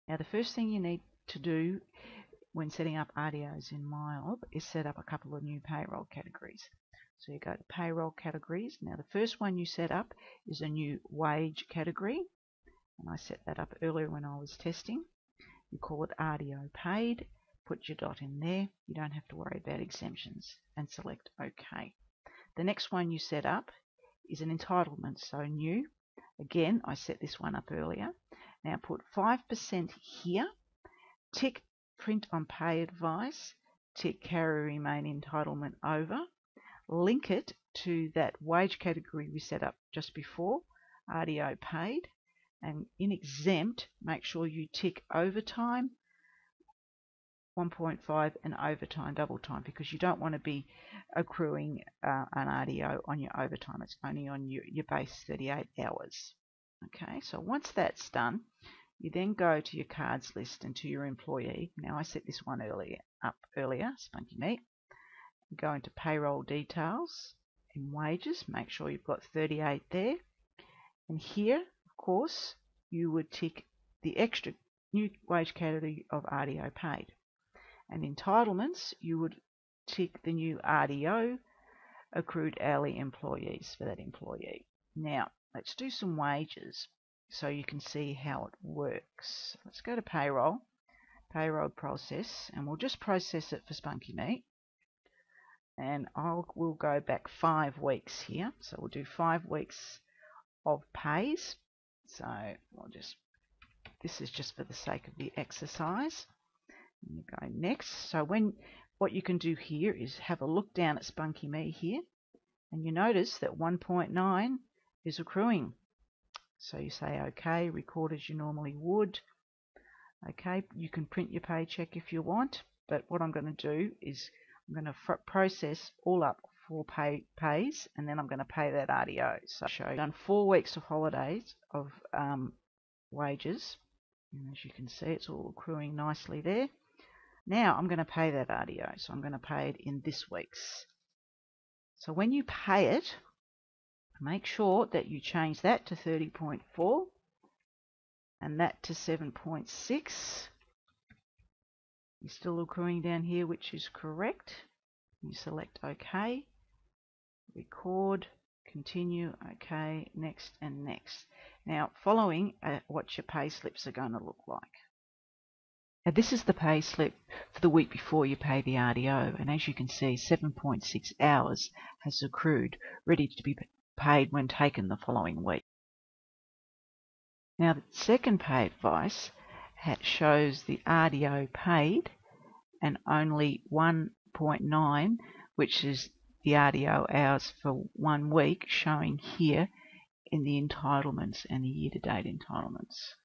Now the first thing you need to do when setting up RDOs in MYOB is set up a couple of new payroll categories. So you go to payroll categories. Now the first one you set up is a new wage category, and I set that up earlier when I was testing. You call it RDO paid, put your dot in there. You don't have to worry about exemptions, and select OK. The next one you set up is an entitlement, so new. Again, I set this one up earlier. Now put 5% here, tick print on pay advice, tick carry remain entitlement over, link it to that wage category we set up just before, RDO paid, and in exempt, make sure you tick overtime 1.5 and overtime double time, because you don't want to be accruing an RDO on your overtime. It's only on your base 38 hours. Okay, so once that's done, you then go to your cards list and to your employee. Now I set this one up earlier, Spunky Meat. Go into payroll details and wages. Make sure you've got 38 there. And here, of course, you would tick the extra new wage category of RDO paid. And entitlements, you would tick the new RDO accrued hourly employees for that employee. Now, let's do some wages so you can see how it works. Let's go to payroll process, and we'll just process it for Spunky Meat. And we'll go back 5 weeks here. So we'll do 5 weeks of pays. So this is just for the sake of the exercise. And you go next. So what you can do here is have a look down at Spunky Meat here, and you notice that 1.9 is accruing. So you say OK, record as you normally would. OK, you can print your paycheck if you want, but what I'm going to do is I'm going to process all up 4 pays, and then I'm going to pay that RDO. So I've done 4 weeks of holidays of wages, and as you can see, it's all accruing nicely there. Now I'm going to pay that RDO, so I'm going to pay it in this week's. So when you pay it, make sure that you change that to 30.4 and that to 7.6. You're still accruing down here, which is correct. You select OK, record, continue, OK, next and next. Now following what your pay slips are going to look like. Now this is the pay slip for the week before you pay the RDO, and as you can see, 7.6 hours has accrued, ready to be paid when taken the following week. Now the second pay advice shows the RDO paid and only 1.9, which is the RDO hours for 1 week, showing here in the entitlements and the year-to-date entitlements.